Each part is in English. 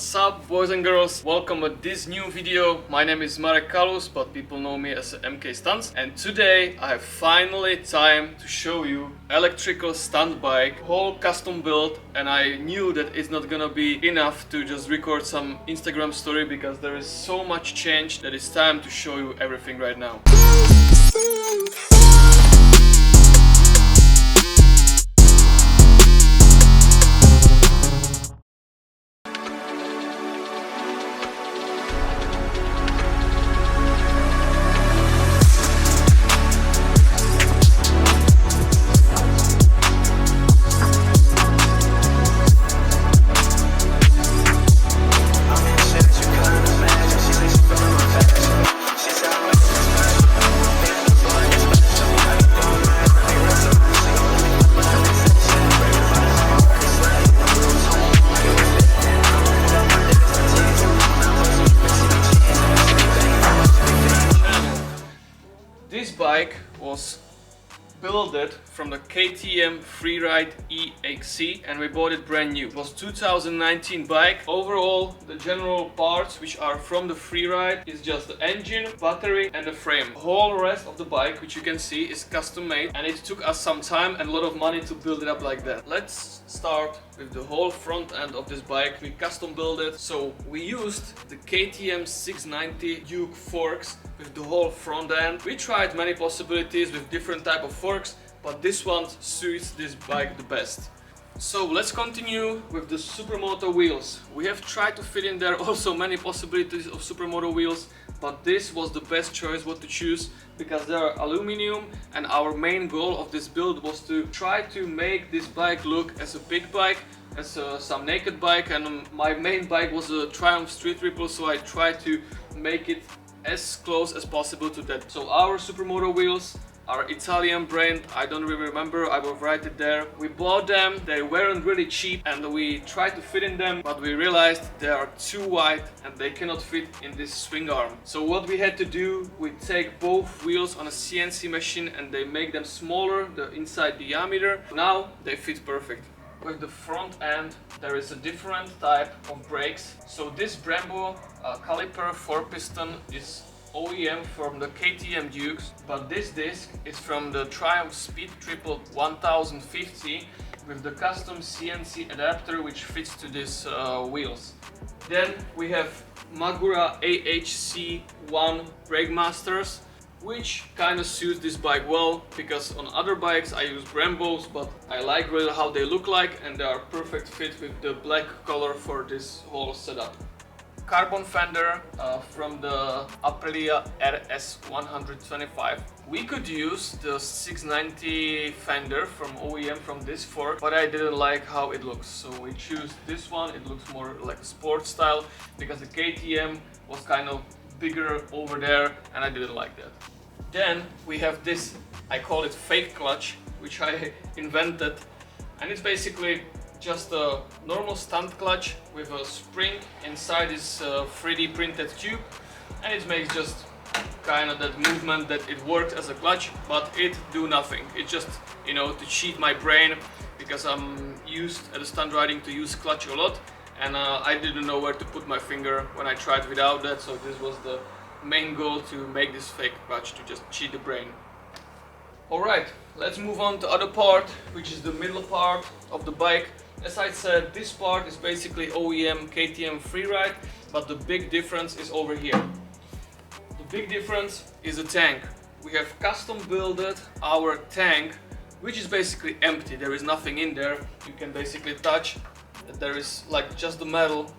What's up, boys and girls? Welcome to this new video. My name is Marek Kalus, but people know me as MK Stunts. And today I have finally time to show you electrical stunt bike, whole custom build. And I knew that it's not gonna be enough to just record some Instagram story because there is so much change that it's time to show you everything right now. This bike was built from the KTM Freeride EXC and we bought it brand new. It was 2019 bike. Overall, the general parts which are from the Freeride is just the engine, battery and the frame. The whole rest of the bike, which you can see, is custom made and it took us some time and a lot of money to build it up like that. Let's start with the whole front end of this bike. We custom built it. So we used the KTM 690 Duke forks with the whole front end. We tried many possibilities with different type of forks, but this one suits this bike the best. So let's continue with the Supermoto wheels. We have tried to fit in there also many possibilities of Supermoto wheels, but this was the best choice what to choose because they are aluminum and our main goal of this build was to try to make this bike look as a big bike, as some naked bike, and my main bike was a Triumph Street Ripple, so I tried to make it as close as possible to that. So our Supermoto wheels are Italian brand, I don't really remember, I will write it there. We bought them, they weren't really cheap and we tried to fit in them, but we realized they are too wide and they cannot fit in this swing arm. So what we had to do, we take both wheels on a CNC machine and they make them smaller, the inside diameter. Now they fit perfect. With the front end there is a different type of brakes. So this Brembo caliper 4-piston is OEM from the KTM Dukes, but this disc is from the Triumph Speed Triple 1050 with the custom CNC adapter which fits to these wheels. Then we have Magura AHC1 brake masters, which kind of suits this bike well because on other bikes I use Brembos, but I like really how they look like and they are perfect fit with the black color for this whole setup. Carbon fender from the Aprilia RS 125. We could use the 690 fender from OEM from this fork, but I didn't like how it looks, so we choose this one. It looks more like a sport style because the KTM was kind of bigger over there and I didn't like that. Then we have this, I call it fake clutch, which I invented, and it's basically just a normal stunt clutch with a spring inside this 3D printed tube, and it makes just kind of that movement that it works as a clutch, but it do nothing. It just, you know, to cheat my brain because I'm used at the stunt riding to use clutch a lot, and I didn't know where to put my finger when I tried without that, so this was the main goal, to make this fake clutch to just cheat the brain. Alright, let's move on to other part, which is the middle part of the bike. As I said, this part is basically OEM KTM Freeride, but the big difference is over here. The big difference is the tank. We have custom built our tank, which is basically empty. There is nothing in there. You can basically touch. There is like just the metal.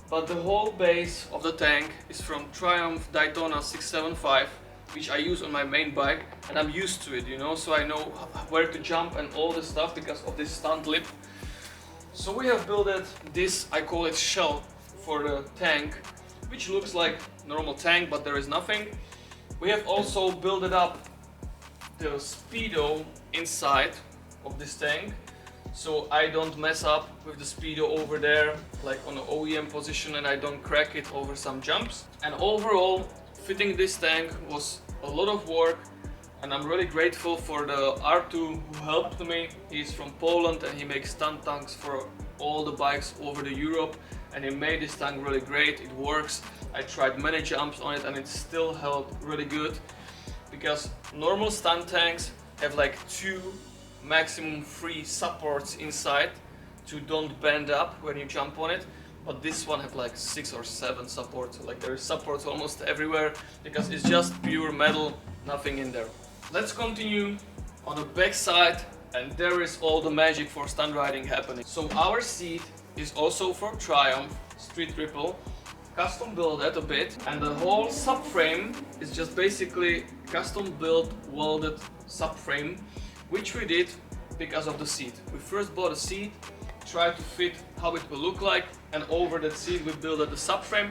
But the whole base of the tank is from Triumph Daytona 675, which I use on my main bike, and I'm used to it, you know, so I know where to jump and all this stuff because of this stunt lip. So we have built this, I call it shell for the tank, which looks like normal tank, but there is nothing. We have also built up the speedo inside of this tank, so I don't mess up with the speedo over there like on the OEM position and I don't crack it over some jumps. And overall, fitting this tank was a lot of work, and I'm really grateful for the R2 who helped me. He's from Poland and he makes stunt tanks for all the bikes over the Europe, and it made this tank really great. It works. I tried many jumps on it and it still held really good, because normal stunt tanks have like 2, maximum 3 supports inside to don't bend up when you jump on it. But this one have like 6 or 7 supports, like there is supports almost everywhere, because it's just pure metal, nothing in there. Let's continue on the back side, and there is all the magic for stunt riding happening. So our seat is also from Triumph, Street Triple, custom built a bit, and the whole subframe is just basically custom built welded subframe, which we did because of the seat. We first bought a seat, tried to fit how it will look like, and over that seat we built the subframe,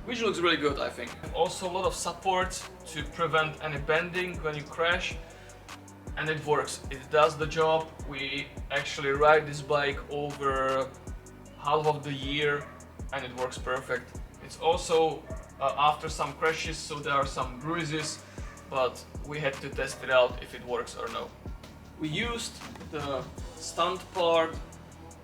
which looks really good, I think. Also a lot of support to prevent any bending when you crash, and it works. It does the job. We actually ride this bike over half of the year and it works perfect. It's also after some crashes, so there are some bruises, but we had to test it out if it works or no. We used the stunt part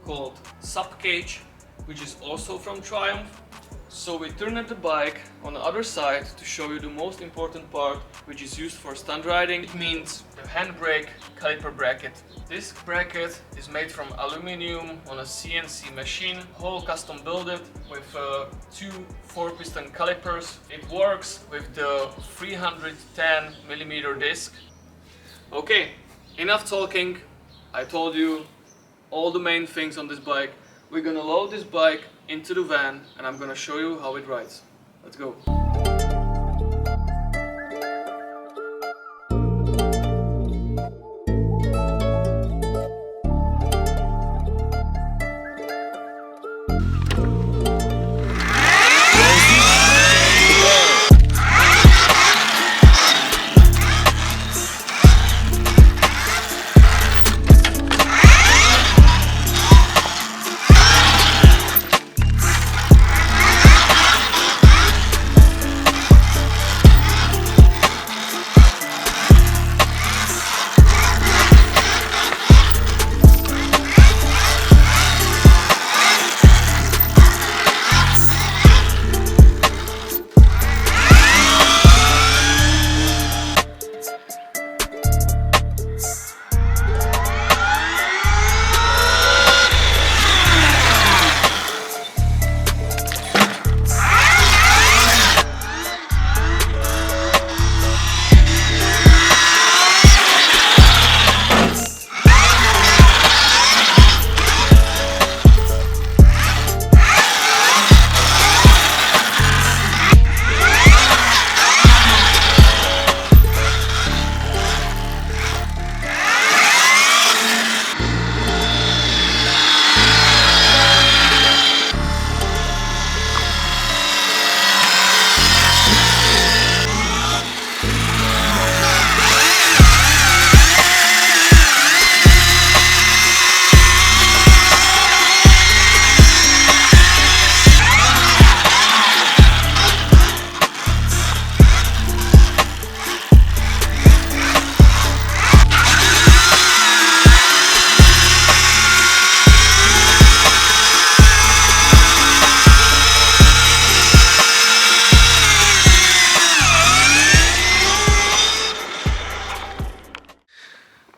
called Subcage, which is also from Triumph. So we turned the bike on the other side to show you the most important part, which is used for stunt riding. It means the handbrake caliper bracket. This bracket is made from aluminum on a CNC machine, whole custom built with 2 4-piston calipers. It works with the 310mm disc. Okay, enough talking. I told you all the main things on this bike. We're gonna load this bike into the van and I'm gonna show you how it rides. Let's go.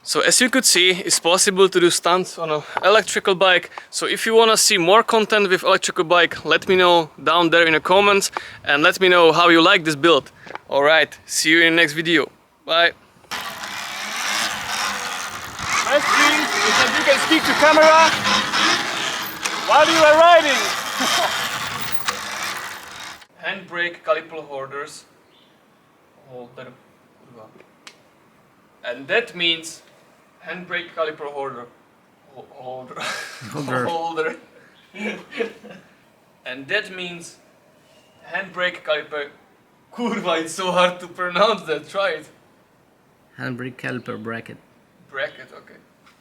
So as you could see, it's possible to do stunts on an electrical bike. So if you want to see more content with electrical bike, let me know down there in the comments and let me know how you like this build. Alright, see you in the next video. Bye. Best thing is that you can speak to camera while you are riding. Handbrake caliper holders. Holder. And that means handbrake caliper holder. Holder. And that means handbrake caliper. Kurva, it's so hard to pronounce that. Try it. Handbrake caliper bracket. Bracket, okay.